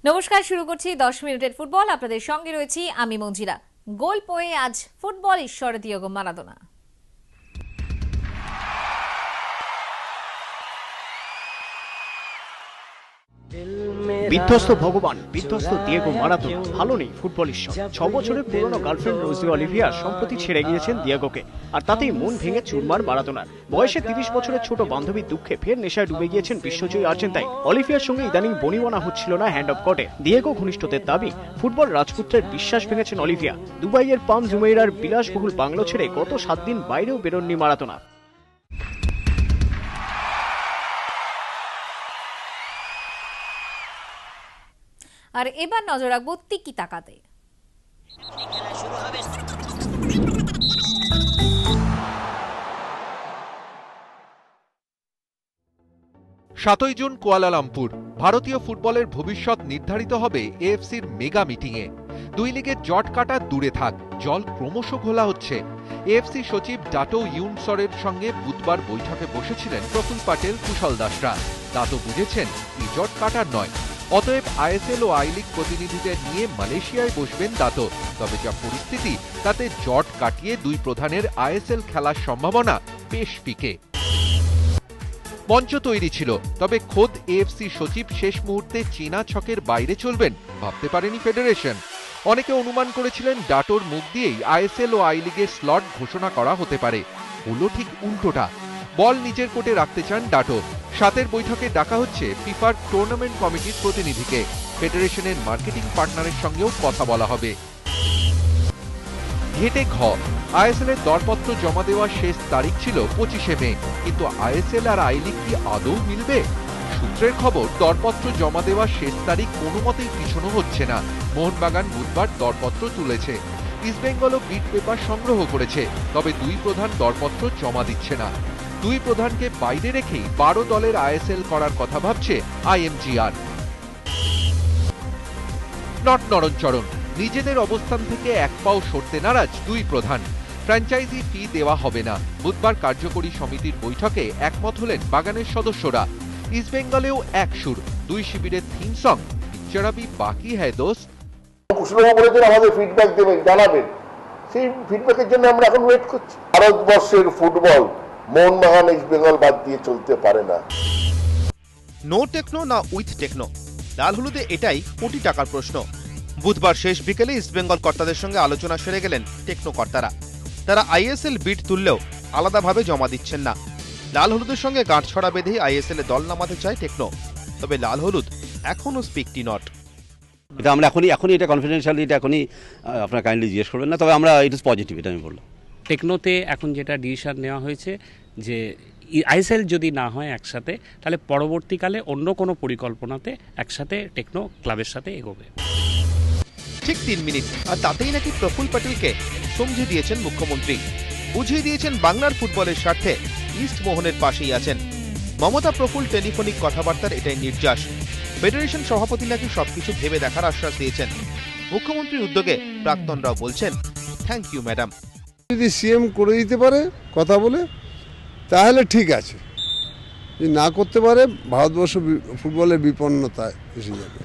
নমস্কার, শুরু করছি 10 মিনিটের ফুটবল। আপনাদের সঙ্গে রয়েছি আমি মঞ্জিরা। গোল পয়ে আজ ফুটবল ঈশ্বর দিয়েগো মারাদোনা। বিধ্বস্ত ভগবান, বিধ্বস্ত দিয়েগো মারাদোনা, ভালো নেই ফুটবল ঈশ্বর। 6 বছরের পুরনো গার্লফ্রেন্ড রোজি অলিভিয়া সম্প্রতি ছেড়ে গিয়েছেন দিয়েগোকে, আর তাতেই মন ভেঙে চুরমার মারাদোনার। বয়সে 30 বছরের ছোট বান্ধবীর দুঃখে ফের নেশায় ডুবে গিয়েছেন বিশ্বজয়ী আর্জেন্টাইন। অলিভিয়ার সঙ্গে ইদানিং বনিবনা হচ্ছিল না হ্যান্ড অফ কোর্টে। দিয়েগো ঘনিষ্ঠদের দাবি, ফুটবল রাজপুত্রের বিশ্বাস ভেঙেছেন অলিভিয়া। দুবাইয়ের পাম জুমেইরার বিলাসবহুল বাংলো ছেড়ে গত 7 দিন বাইরেও বেরোননি মারাদোনা। আর এবার নজর রাখবো তিকি তাকাতে। 7 জুন কুয়ালালামপুর। ভারতীয় ফুটবলের ভবিষ্যৎ নির্ধারিত হবে এএফসির মেগা মিটিংয়ে। দুই লিগের জট কাটা দূরে থাক, জল ক্রমশ ঘোলা হচ্ছে। এএফসি সচিব ডাটো ইউনসরের সঙ্গে বুধবার বৈঠকে বসেছিলেন প্রফুল পাটেল, কুশল দাসরা। দাতো বুঝেছেন এই জট কাটার নয়। অতএব আইএসএল ও আই লিগ প্রতিনিধিদের নিয়ে মালয়েশিয়ায় বসবেন দাতো। তবে যা পরিস্থিতি, তাতে জট কাটিয়ে দুই প্রধানের আইএসএল খেলার সম্ভাবনা বেশ ফিকে। মঞ্চ তৈরি ছিল, তবে খোদ এএফসি সচিব শেষ মুহূর্তে চীনা ছকের বাইরে চলবেন ভাবতে পারেনি ফেডারেশন। অনেকে অনুমান করেছিলেন ডাটোর মুখ দিয়েই আইএসএল ও আই লিগের স্লট ঘোষণা করা হতে পারে। হলো ঠিক উল্টোটা। বল নিজের কোর্টে রাখতে চান ডাটো। 7 বৈঠকে ডাকা হচ্ছে ফিফার টুর্নামেন্ট কমিটির প্রতিনিধিকে। ফেডারেশনের মার্কেটিং পার্টনারের সঙ্গেও কথা বলা হবে। ঘেটে ঘ। আইএসএল এর দরপত্র জমা দেওয়ার শেষ তারিখ ছিল 25শে মে, কিন্তু আইএসএল আর আই লিগ কি আদৌ মিলবে? সূত্রের খবর, দরপত্র জমা দেওয়ার শেষ তারিখ কোনো মতেই পিছনো হচ্ছে না। মোহনবাগান বুধবার দরপত্র তুলেছে, ইস্টবেঙ্গলও বিট পেপার সংগ্রহ করেছে, তবে দুই প্রধান দরপত্র জমা দিচ্ছে না। দুই প্রধানকে বাইরে রেখেই 12 দলের আইএসএল করার কথা ভাবছে আইএমজিআর। নট নরণচরণ। নিজেদের অবস্থান থেকে এক পাও সরতে নারাজ দুই প্রধান। ফ্র্যাঞ্চাইজি ফি দেওয়া হবে না। বুধবার কার্যকরী সমিতির বৈঠকে একমত হলেন বাগানের সদস্যরা। ইস্টবেঙ্গলেও এক সুর। দুই শিবিরের থিম সং পিকচারাবি বাকি হ্যায় দোস্ত। আমাদের ফিডব্যাক দেবেন, জানাবেন। সেই ফিডব্যাকের জন্য আমরা এখন ওয়েট করছি। ভারতবর্ষের ফুটবল মোহনবাগান ইস্টবেঙ্গল বাদ দিয়ে চলতে পারে না। নো টেকনো না উইথ টেকনো, লাল হলুদে এটাই কোটি টাকার প্রশ্ন। বুধবার শেষ বিকেলে ইস্টবেঙ্গল কর্তাদের সঙ্গে আলোচনা সেরে গেলেন টেকনো কর্তারা। তারা আইএসএল বিড তুললেও আলাদাভাবে জমা দিচ্ছেন না। লাল হলুদের সঙ্গে গাঁটছড়া বেঁধেই আইএসএল এ দল নামাতে চায় টেকনো। তবে লাল হলুদ এখনো স্পিকটি নট। এটা আমরা এখনই এটা কনফিডেন্সিয়ালি, এটা এখনই আপনারা কাইন্ডলি জিজ্ঞেস করবেন না। তবে আমরা ইট ইজ পজিটিভ, এটা আমি বললাম। টেকনোতে এখন যেটা ডিসিশন নেওয়া হয়েছে যে আইএসএল যদি না হয় একসাথে, তাহলে পরবর্তীকালে অন্য কোনো পরিকল্পনাতে একসাথে টেকনো ক্লাবের সাথে এগোবে। ঠিক 3 মিনিট, আর তাতেই নাকি প্রফুল প্যাটেলকে সমঝে দিয়েছেন মুখ্যমন্ত্রী। বুঝিয়ে দিয়েছেন বাংলার ফুটবলের স্বার্থে ইস্ট মোহনের পাশেই আছেন। মমতা প্রফুল টেলিফোনিক কথাবার্তার এটাই নির্যাস। ফেডারেশন সভাপতি নাকি সবকিছু ভেবে দেখার আশ্বাস দিয়েছেন। মুখ্যমন্ত্রীর উদ্যোগে প্রাক্তনরাও বলছেন থ্যাংক ইউ ম্যাডাম। যদি সিএম করে দিতে পারে কথা বলে, তাহলে ঠিক আছে। যদি না করতে পারে, ভারতবর্ষ ফুটবলের বিপন্নতায় এসে যাবে।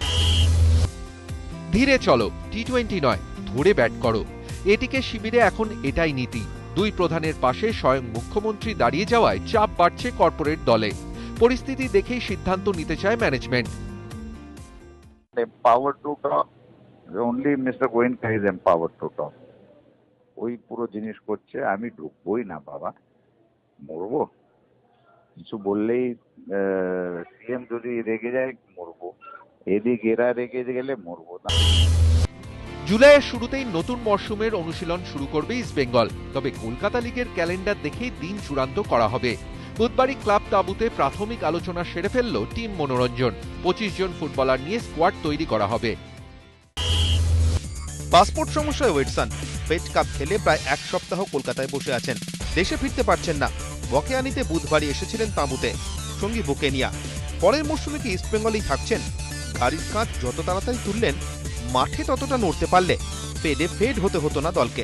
ধীরে চলো, টি20 নয়, ধরে ব্যাট করো। এটিকে শিবিরে এখন এটাই নীতি। দুই প্রধানের পাশে স্বয়ং মুখ্যমন্ত্রী দাঁড়িয়ে যাওয়ায় চাপ বাড়ছে কর্পোরেট দলে। পরিস্থিতি দেখেই সিদ্ধান্ত নিতে চায় management. Empowered to talk. Only Mr. Goenka is empowered to talk. ওই পুরো জিনিস করছে, আমি ঢুকবোই না বাবা, মরবো। কিছু বললেই সিএম যদি রেগে যায় মরবো, এদিক এরা রেগে গেলে মরবো না। জুলাইয়ের শুরুতেই নতুন মরশুমের অনুশীলন শুরু করবে ইস্টবেঙ্গল। তবে কলকাতা লিগের ক্যালেন্ডার দেখেই দিন চূড়ান্ত করা হবে। বুধবারই ক্লাব তাঁবুতে প্রাথমিক আলোচনা সেরে ফেলল টিম মনোরঞ্জন। 25 জন ফুটবলার নিয়ে স্কোয়াড তৈরি করা হবে। পাসপোর্ট সমস্যায় ওয়েটসন পেট কাপ খেলে প্রায় 1 সপ্তাহ কলকাতায় বসে আছেন। দেশে ফিরতে পারছেন না। বকেয়া নিতে বুধবারই এসেছিলেন তাঁবুতে, সঙ্গী বুকেনিয়া। পরের মরশুমে কি ইস্টবেঙ্গলেই থাকছেন? গাড়ির কাঁচ যত তাড়াতাড়ি তুললেন, মাঠে ততটা নড়তে পারলে পেডে ফেড হতে হতো না দলকে।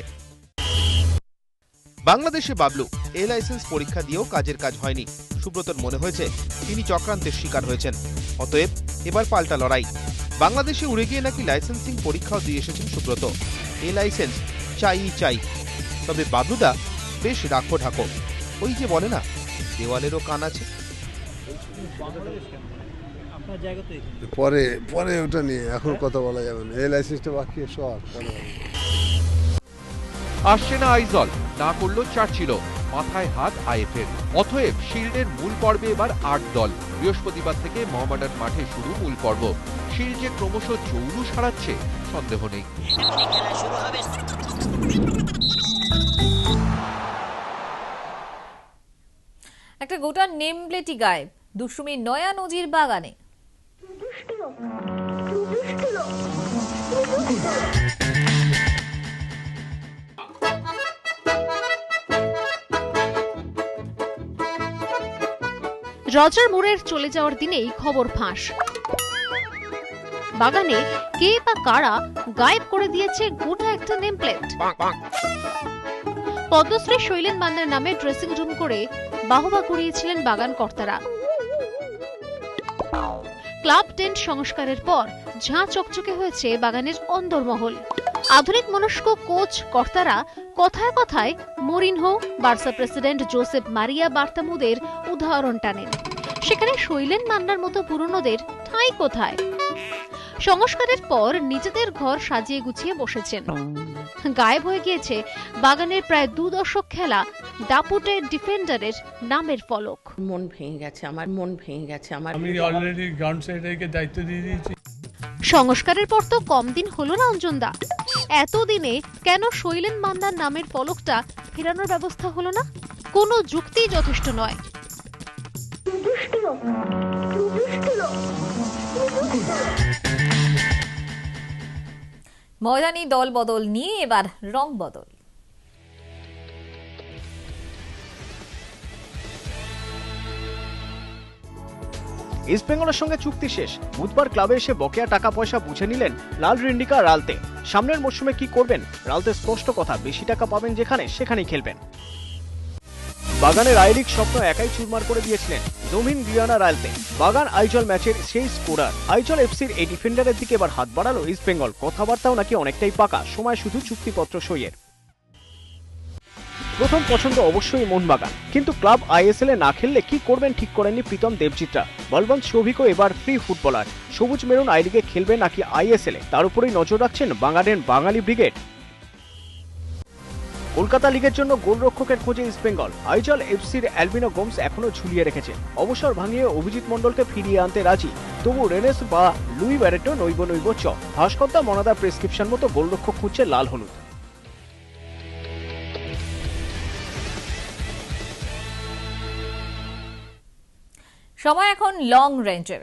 বাংলাদেশে বাবলু এ লাইসেন্স পরীক্ষা দিয়েও কাজের কাজ হয়নি। সুব্রতর মনে হয়েছে তিনি চক্রান্তের শিকার হয়েছেন। অতএব এবার পাল্টা লড়াই। বাংলাদেশে উড়ে গিয়ে নাকি লাইসেন্সিং পরীক্ষাও দিয়ে এসেছেন সুব্রত। এই লাইসেন্স চাই, তবে বাবলুদা বেশ রাখো ঢাকো, ওই যে বলে না দেওয়ালেরও কান আছে। পরে পরে ওটা নিয়ে এখন কথা বলা যাবে না, এই লাইসেন্সটা বাকি সব পরে। আসছে না আইজল, না করলো চার্চিল, মাথায় হাত আইএফের। অতএব শিল্ডের মূল পর্বে এবার 8 দল। বৃহস্পতিবার থেকে মোহামেডান মাঠে শুরু মূল পর্ব। শিল্ড যে ক্রমশ জৌলুস হারাচ্ছে সন্দেহ নেই। একটা গোটা নেম প্লেটই গায়েব, দুষ্টুমির নয়া নজির বাগানে। রজার মুরের চলে যাওয়ার দিনেই খবর ফাঁস, বাগানে কে বা কারা গায়েব করে দিয়েছে গোটা একটা নেম প্লেট। পদ্মশ্রী শৈলেন মান্নার নামে ড্রেসিং রুম করে বাহবা কুড়িয়েছিলেন বাগান কর্তারা। ক্লাব টেন্ট সংস্কারের পর ঝাঁ চকচকে হয়েছে বাগানের অন্দরমহল। আধুনিক মনস্ক কোচ কর্তারা কথায় কথায় Mourinho, Barca president Josep Maria বার্তামুদের উদাহরণ টানেন। সেখানে শৈলেন মান্নার মতো পুরনোদের ঠাঁই কোথায়? সংস্কারের পর নিজেদের ঘর সাজিয়ে গুছিয়ে বসেছেন। গায়েব হয়ে গিয়েছে বাগানের প্রায় 2 দশক খেলা দাপুটে ডিফেন্ডারের নামের ফলক। মন ভেঙে গেছে আমার। আমি অলরেডি গ্রাউন্ড সাইডারকে দায়িত্ব দিয়ে দিয়েছি। সংস্কারের পর তো কম দিন হলো না অঞ্জনদা, এতদিনে কেন শৈলেন মান্নার নামের ফলকটা ফেরানোর ব্যবস্থা হলো না? কোনো যুক্তি যথেষ্ট নয়। ময়দানি দল বদল নিয়ে এবার রং বদল। ইস্ট বেঙ্গলের সঙ্গে চুক্তি শেষ। বুধবার ক্লাবে এসে বকেয়া টাকা পয়সা বুঝে নিলেন লাল রিন্ডিকা রালতে। সামনের মরশুমে কি করবেন রালতে স্পষ্ট কথা, বেশি টাকা পাবেন যেখানে সেখানেই খেলবেন। বাগানের আইরিক স্বপ্ন একাই চুরমার করে দিয়েছিলেন জমিন গিয়ানা রালতে। বাগান আইজল ম্যাচের সেই স্কোরার। আইজল এফসির এই ডিফেন্ডারের দিকে এবার হাত বাড়ালো ইস্ট বেঙ্গল। কথাবার্তাও নাকি অনেকটাই পাকা, সময় শুধু চুক্তিপত্র সইয়ের। প্রথম পছন্দ অবশ্যই মোহনবাগান, কিন্তু ক্লাব আইএসএল এ না খেললে কি করবেন ঠিক করেননি প্রীতম দেবজিৎরা। বলবন্ত শোভিকও এবার ফ্রি ফুটবলার। সবুজ মেরুন আই লিগে খেলবে নাকি আইএসএল এ, তার উপরেই নজর রাখছেন বাঙালির বাঙালি ব্রিগেড। কলকাতা লিগের জন্য গোলরক্ষকের খোঁজে ইস্ট বেঙ্গল। আইজল এফসির অ্যালবিনো গোমস এখনো ঝুলিয়ে রেখেছে। অবসর ভাঙিয়ে অভিজিৎ মণ্ডলকে ফিরিয়ে আনতে রাজি, তবু রেনেস বা লুই ব্যারেটো নৈব চ। ভাস্করদা মনাদার প্রেসক্রিপশন মতো গোলরক্ষক খুঁজছে লাল হলুদ। সময় এখন লং রেঞ্জের।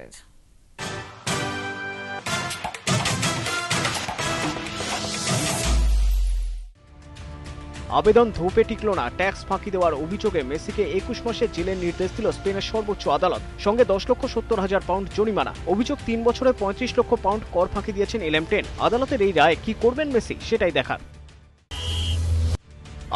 আবেদন ধোপে টিকল না। ট্যাক্স ফাঁকি দেওয়ার অভিযোগে মেসিকে 21 মাসের জেলের নির্দেশ দিল স্পেনের সর্বোচ্চ আদালত। সঙ্গে 10,70,000 পাউন্ড জরিমানা। অভিযোগ 3 বছরে 35 লক্ষ পাউন্ড কর ফাঁকি দিয়েছেন LM10। আদালতের এই রায় কি করবেন মেসি, সেটাই দেখার।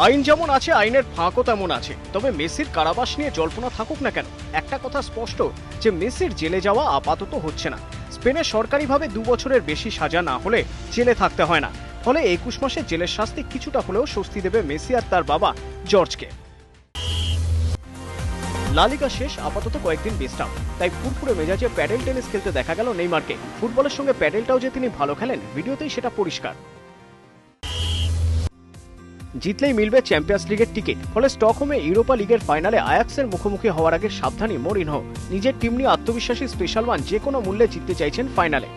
আইন যেমন আছে, আইনের ফাঁকও তেমন আছে। তবে মেসির কারাবাস নিয়ে জল্পনা থাকুক না কেন, একটা কথা স্পষ্ট যে মেসির জেলে যাওয়া আপাতত হচ্ছে না। স্পেনে সরকারিভাবে 2 বছরের বেশি সাজা না হলে জেলে থাকতে হয় না। ফলে 21 মাসের জেলের শাস্তি কিছুটা হলেও স্বস্তি দেবে মেসি আর তার বাবা জর্জকে। লা লিগা শেষ, আপাতত কয়েকদিন বিশ্রাম। তাই ফুরফুরে মেজাজে প্যাডেল টেনিস খেলতে দেখা গেল নেইমারকে। ফুটবলের সঙ্গে প্যাডেলটাও যে তিনি ভালো খেলেন, ভিডিওতেই সেটা পরিষ্কার। জিতলেই মিলবে চ্যাম্পিয়ন্স লিগের টিকিট। ফলে স্টকহোমে ইউরোপা লিগের ফাইনালে আয়াক্সের মুখোমুখি হওয়ার আগে সাবধানী মরিনহো। নিজের টিম নিয়ে আত্মবিশ্বাসী স্পেশাল ওয়ান যে কোনো মূল্যে জিততে চাইছেন ফাইনালে।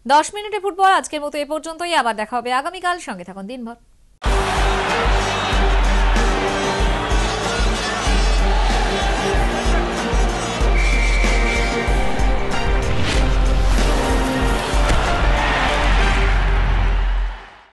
10 মিনিটে ফুটবল আজকের মতো এ পর্যন্তই। আবার দেখা হবে আগামীকাল। সঙ্গে থাকুন দিনভর।